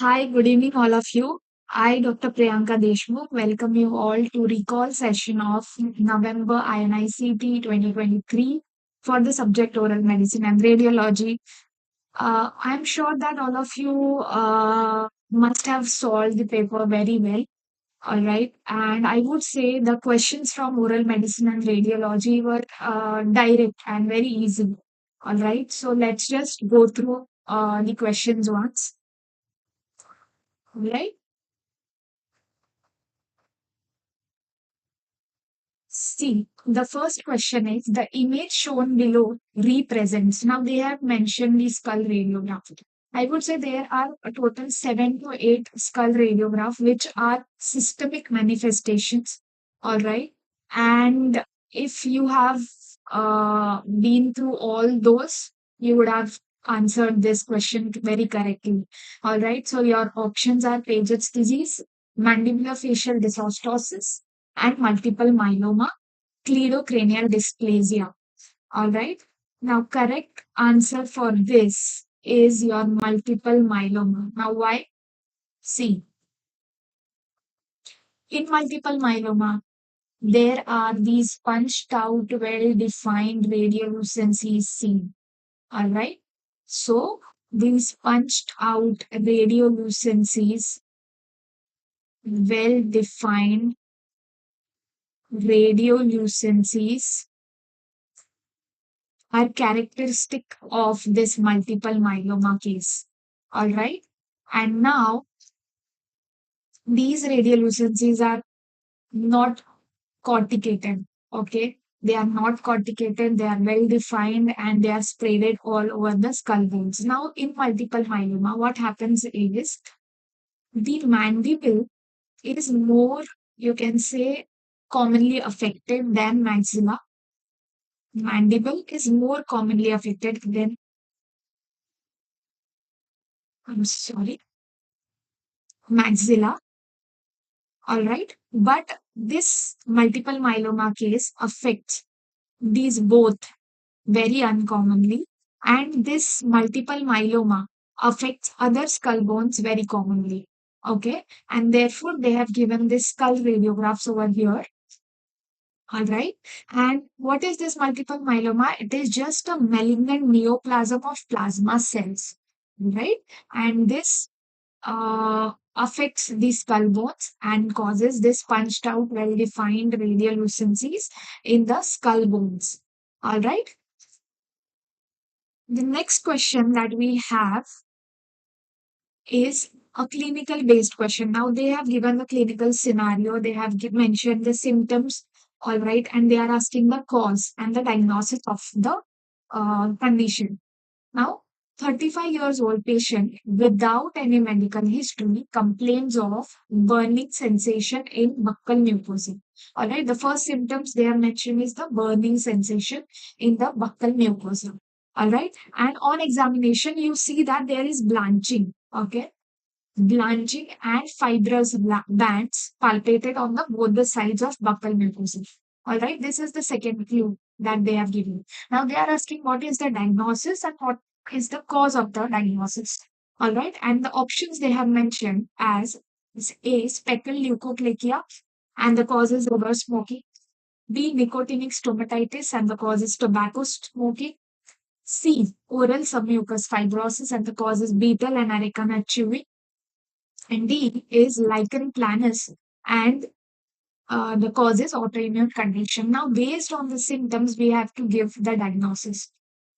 Hi, good evening, all of you. I, Dr. Priyanka Deshmukh, welcome you all to Recall Session of November INICET 2023 for the subject Oral Medicine and Radiology. I'm sure that all of you must have solved the paper very well. All right. And I would say the questions from Oral Medicine and Radiology were direct and very easy. All right. So let's just go through the questions once. All right. See, the first question is the image shown below represents. Now they have mentioned the skull radiograph. I would say there are a total 7 to 8 skull radiograph which are systemic manifestations. All right. And if you have been through all those, you would have answered this question very correctly. All right. So your options are Paget's disease, mandibular facial dysostosis, and multiple myeloma, cleidocranial dysplasia. All right. Now, correct answer for this is your multiple myeloma. Now, why? See, in multiple myeloma, there are these punched out, well defined radiolucencies seen. All right. So, these punched out radiolucencies, well defined radiolucencies are characteristic of this multiple myeloma case. All right. And now these radiolucencies are not corticated. Okay. They are not corticated, they are well defined and they are spread all over the skull bones. Now, in multiple myeloma, what happens is the mandible is more, you can say, commonly affected than maxilla. Mandible is more commonly affected than, I'm sorry, maxilla. All right. But this multiple myeloma case affects these both very uncommonly. And this multiple myeloma affects other skull bones very commonly. Okay. And therefore, they have given this skull radiographs over here. All right. And what is this multiple myeloma? It is just a malignant neoplasm of plasma cells. Right. And this affects the skull bones and causes this punched out, well defined radiolucencies in the skull bones. All right. The next question that we have is a clinical based question. Now they have given the clinical scenario, they have mentioned the symptoms, all right, and they are asking the cause and the diagnosis of the condition. Now, 35 years old patient without any medical history complains of burning sensation in buccal mucosa. All right, the first symptoms they are mentioning is the burning sensation in the buccal mucosa. All right, and on examination, you see that there is blanching. Okay, blanching and fibrous bands palpated on the both the sides of buccal mucosa. All right, this is the second clue that they have given. Now they are asking what is the diagnosis and what is the cause of the diagnosis. All right, and the options they have mentioned as is A, speckled leukoplakia, and the cause is over smoking. B, nicotinic stomatitis, and the cause is tobacco smoking. C, oral submucous fibrosis, and the cause is betel and areca nut chewing. And D is lichen planus, and the cause is autoimmune condition. Now, based on the symptoms, we have to give the diagnosis.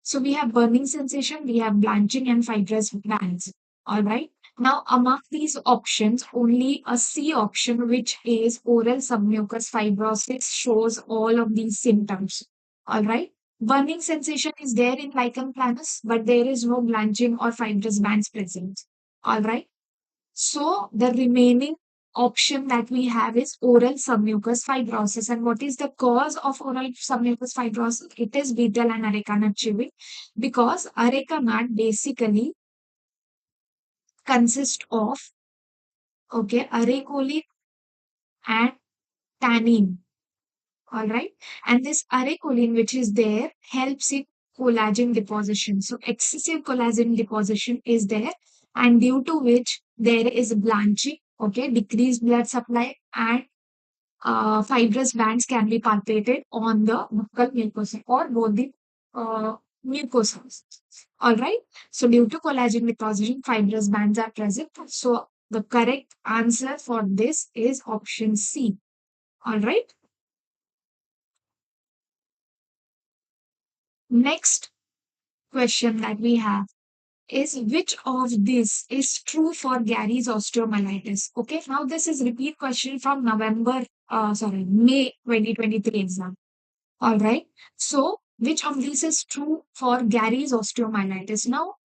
So we have burning sensation, we have blanching and fibrous bands. All right. Now, among these options, only a C option, which is oral submucous fibrosis, shows all of these symptoms. All right. Burning sensation is there in lichen planus, but there is no blanching or fibrous bands present. All right. So the remaining option that we have is oral submucous fibrosis. And what is the cause of oral submucous fibrosis? It is betel and areca nut chewing, because areca nut basically consists of, okay, arecolin and tannin. All right. And this arecolin, which is there, helps in collagen deposition. So excessive collagen deposition is there, and due to which there is blanching, okay, decreased blood supply, and fibrous bands can be palpated on the buccal mucosa or both the mucosas. All right. So due to collagen deposition, fibrous bands are present. So the correct answer for this is option C. All right. Next question that we have is, which of this is true for Gary's osteomyelitis? Okay. Now this is repeat question from May 2023 exam. All right. So, which of these is true for Gary's osteomyelitis? Now,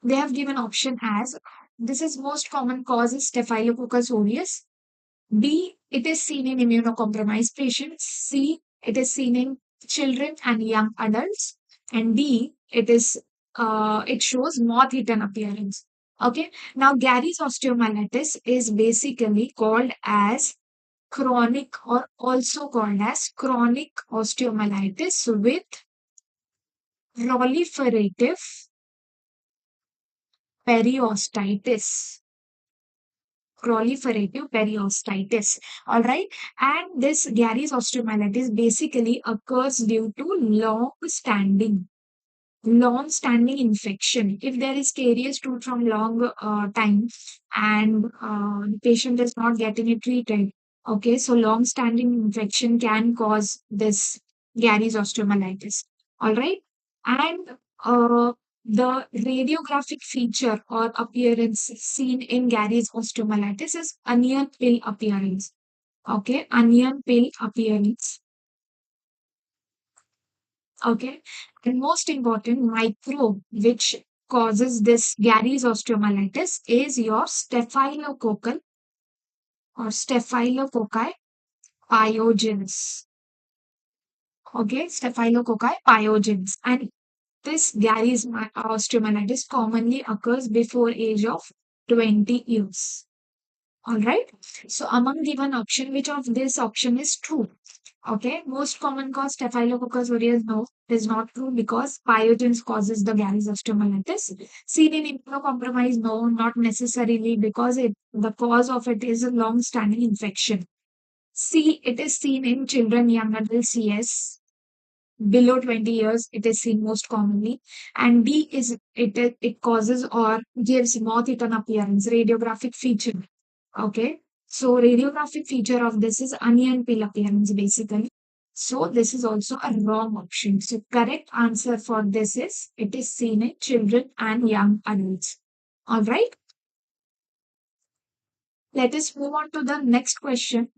they have given option as, this is most common cause is Staphylococcus aureus. B, it is seen in immunocompromised patients. C, it is seen in children and young adults. And D, it shows moth-eaten appearance. Okay. Now, Gary's osteomyelitis is basically called as chronic, or also called as chronic osteomyelitis with proliferative periostitis. Proliferative periostitis. All right. And this Gary's osteomyelitis basically occurs due to long-standing infection. If there is carious tooth from long time and the patient is not getting it treated, okay, so long-standing infection can cause this Gary's osteomyelitis. All right, and the radiographic feature or appearance seen in Gary's osteomyelitis is onion pill appearance. Okay, onion pill appearance. Okay. And most important microbe which causes this Gary's osteomyelitis is your staphylococci pyogenes. Okay, staphylococci pyogenes. And this Gary's osteomyelitis commonly occurs before age of 20 years. All right. So among given option, which of this option is true? Okay, most common cause Staphylococcus aureus, no, is not true because pyogenes causes the Gary's osteomyelitis. Seen in immunocompromised, no, not necessarily because the cause of it is a long-standing infection. C, it is seen in children, young adults, yes. Below 20 years, it is seen most commonly. And D is it causes or gives moth-eaten appearance, radiographic feature. Okay. So radiographic feature of this is onion peel appearance basically. So this is also a wrong option. So correct answer for this is, it is seen in children and young adults. All right. Let us move on to the next question.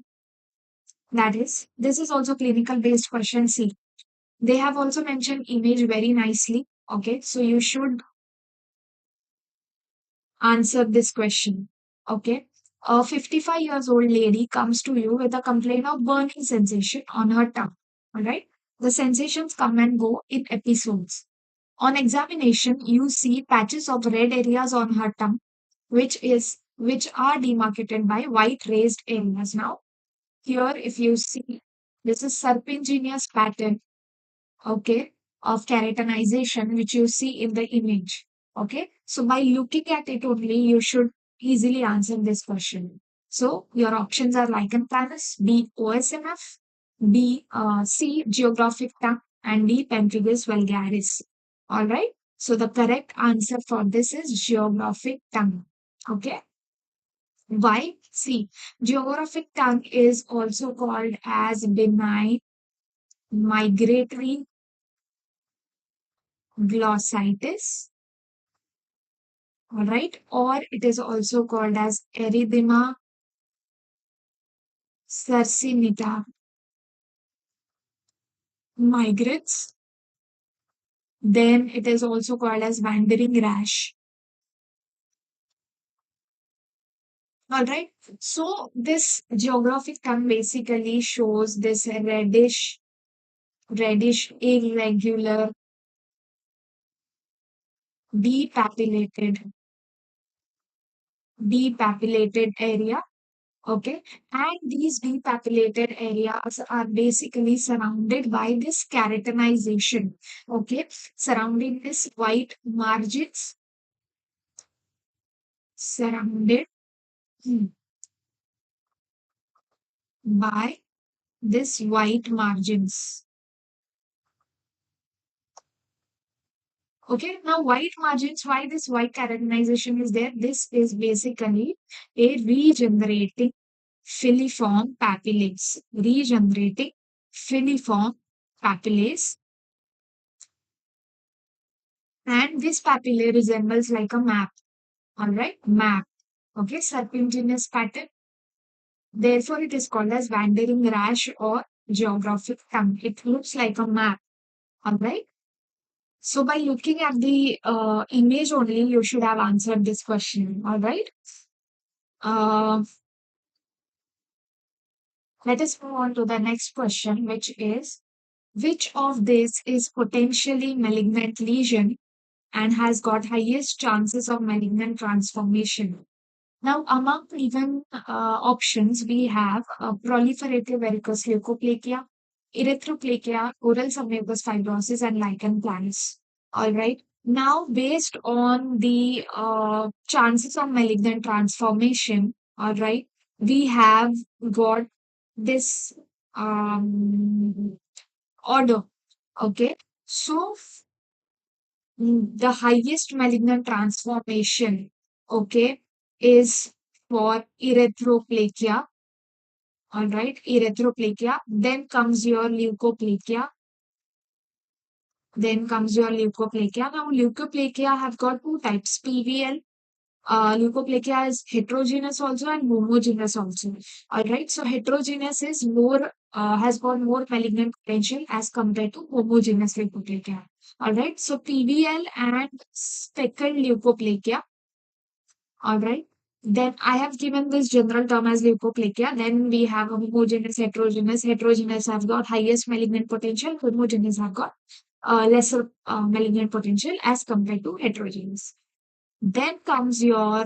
That is, this is also clinical based question C. They have also mentioned image very nicely. Okay. So you should answer this question. Okay. A 55 years old lady comes to you with a complaint of burning sensation on her tongue. All right. The sensations come and go in episodes. On examination, you see patches of red areas on her tongue, which are demarcated by white raised areas. Now, here, if you see, this is serpentinous pattern, okay, of keratinization, which you see in the image. Okay, so by looking at it only, you should easily answer this question. So your options are lichen planus, B OSMF, C geographic tongue, and D pemphigus vulgaris. All right. So the correct answer for this is geographic tongue. Okay. Why? See, geographic tongue is also called as benign migratory glossitis, all right, or it is also called as erythema sarcinita migrans. Then it is also called as wandering rash. All right. So this geographic tongue basically shows this reddish, irregular, depapillated, depapillated area. Okay. And these depapillated areas are basically surrounded by this keratinization. Okay. Surrounding this white margins. surrounded hmm, by this white margins. Okay, now white margins, why this white characterization is there? This is basically a regenerating filiform papillates. Regenerating filiform papillates. And this papillae resembles like a map. Alright, map. Okay, serpentinous pattern. Therefore, it is called as wandering rash or geographic thumb. It looks like a map. Alright. So by looking at the image only, you should have answered this question. All right. Uh, Let us move on to the next question, which is which of this is potentially malignant lesion and has got highest chances of malignant transformation? Now, among given options, we have proliferative varicose leukoplakia, erythroplakia, oral submucous fibrosis, and lichen planus. All right. Now, based on the chances of malignant transformation, all right, we have got this order. Okay. So, the highest malignant transformation, okay, is for erythroplakia. All right, erythroplakia. Then comes your leukoplakia. Then comes your leukoplakia. Now, leukoplakia have got two types, PVL. Leukoplakia is heterogeneous also and homogeneous also. All right, so heterogeneous is more has got more malignant potential as compared to homogeneous leukoplakia. All right, so PVL and speckled leukoplakia. All right. Then I have given this general term as leukoplakia. Then we have homogeneous, heterogeneous. Heterogeneous have got highest malignant potential. Homogeneous have got lesser malignant potential as compared to heterogeneous. Then comes your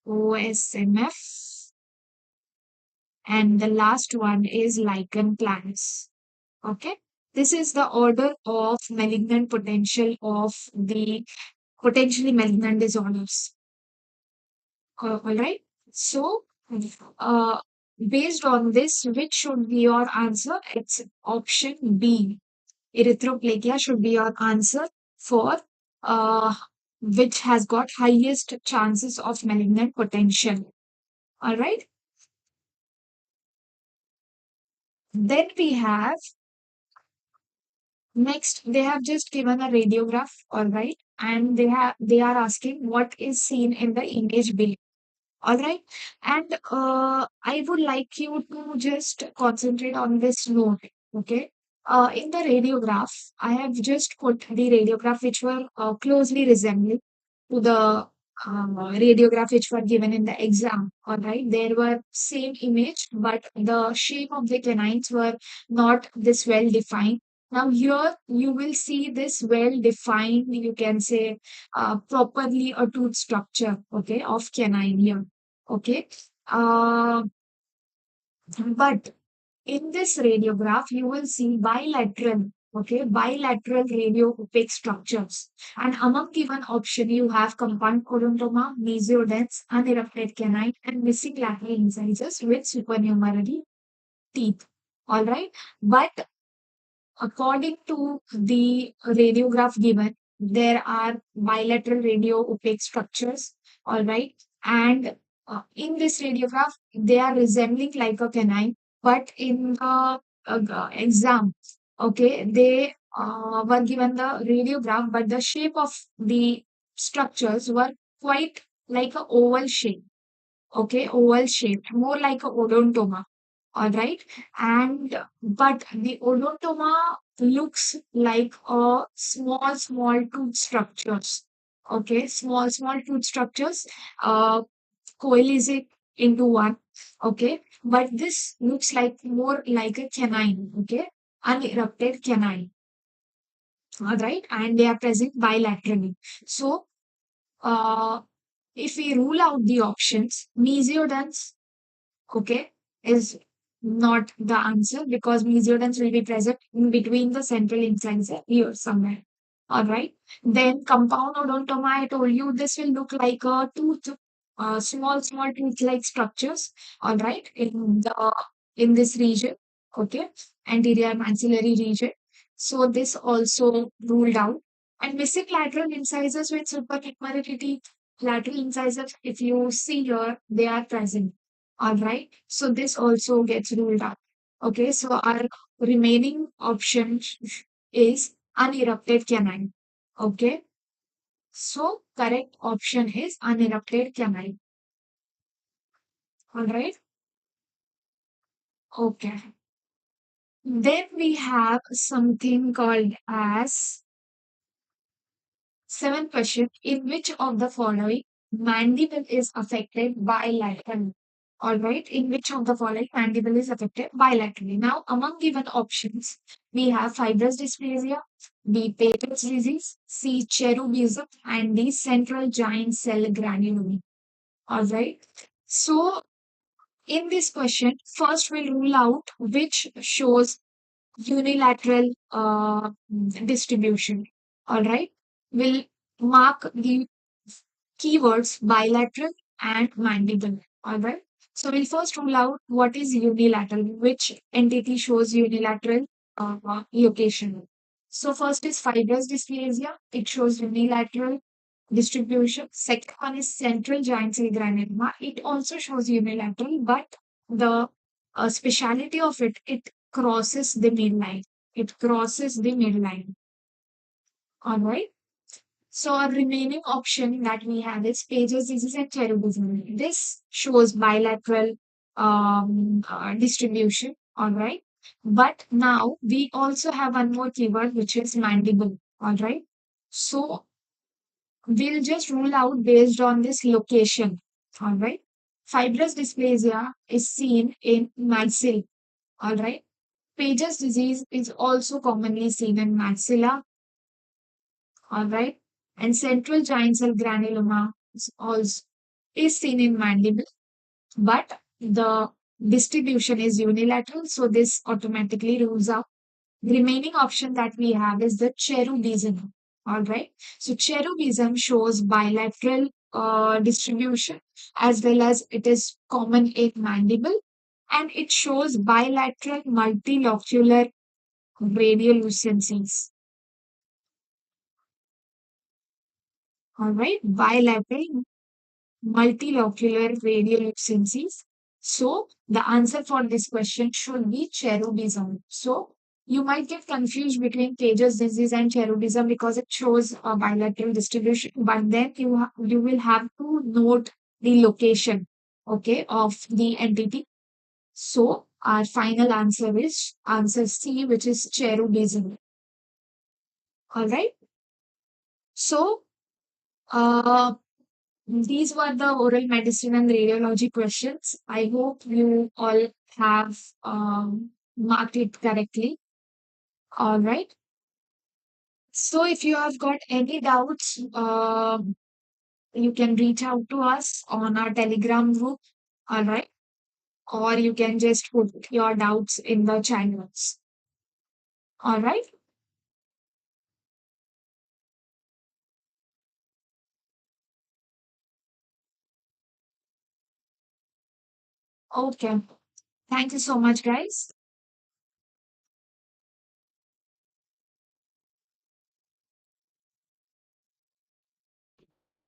OSMF, and the last one is lichen planus. Okay, this is the order of malignant potential of the potentially malignant disorders. All right. So, uh, based on this, which should be your answer? It's option B. Erythroplakia should be your answer for uh, which has got highest chances of malignant potential. All right. Then we have next, they have just given a radiograph. All right. And they are asking what is seen in the image below. All right. And I would like you to just concentrate on this note. Okay. In the radiograph, I have just put the radiograph which were closely resembling to the radiograph which were given in the exam. All right. There were same image, but the shape of the canines were not this well defined. Now here you will see this well defined, you can say properly a tooth structure, okay, of canine here. Okay. Uh, but in this radiograph, you will see bilateral, okay, bilateral radio opaque structures. And among given option, you have compound odontoma, mesiodense, unerupted canine, and missing lateral incisors with supernumerary teeth. All right. But according to the radiograph given, there are bilateral radio opaque structures, all right, and in this radiograph, they are resembling like a canine, but in the exam, okay, they were given the radiograph, but the shape of the structures were quite like a oval shape, okay, oval shaped, more like a odontoma. All right. And but the odontoma looks like a small tooth structures. Okay, small tooth structures coalescing into one. Okay, but this looks like more like a canine. Okay, unerupted canine. All right, and they are present bilaterally. So, uh, if we rule out the options, mesiodense, okay, is not the answer because mesiodense will be present in between the central incisor here somewhere. All right. Then compound odontoma, I told you this will look like a tooth. small tooth-like structures, all right, in this region, okay, anterior maxillary region. So this also ruled out. And missing lateral incisors with suprachiasmatic teeth, lateral incisors, if you see here, they are present, all right. So this also gets ruled out. Okay, so our remaining option is unerupted canine. Okay, so correct option is unerupted canine. All right. Okay. Then we have something called as seventh question. In which of the following mandible is affected bilaterally? All right. In which of the following mandible is affected bilaterally? Now, among given options, we have fibrous dysplasia, B. Peyer's disease, C. Cherubism, and D. Central giant cell granuloma. All right. So, in this question, first we'll rule out which shows unilateral distribution. All right. We'll mark the keywords bilateral and mandible. All right. So we'll first rule out what is unilateral, which entity shows unilateral location. So first is fibrous dysplasia. It shows unilateral distribution. Second one is central giant cell granuloma. It also shows unilateral, but the speciality of it, it crosses the midline. It crosses the midline. All right. So our remaining option that we have is Paget's disease and cherubism. This shows bilateral distribution. All right. But now we also have one more keyword, which is mandible. All right. So we'll just rule out based on this location. All right. Fibrous dysplasia is seen in maxilla. All right. Paget's disease is also commonly seen in maxilla. All right. And central giant cell granuloma is also is seen in mandible, but the distribution is unilateral, so this automatically rules out. The remaining option that we have is the cherubism. All right. So cherubism shows bilateral distribution as well as it is common in mandible, and it shows bilateral multilocular radiolucencies. All right. Bilateral multilocular radiolucencies. So the answer for this question should be cherubism. So you might get confused between Paget's disease and cherubism because it shows a bilateral distribution, but then you will have to note the location, okay, of the entity. So our final answer is answer C, which is cherubism. All right. So uh, these were the oral medicine and radiology questions. I hope you all have marked it correctly. All right. So if you have got any doubts, you can reach out to us on our Telegram group. All right. Or you can just put your doubts in the channels. All right. Okay. Thank you so much, guys.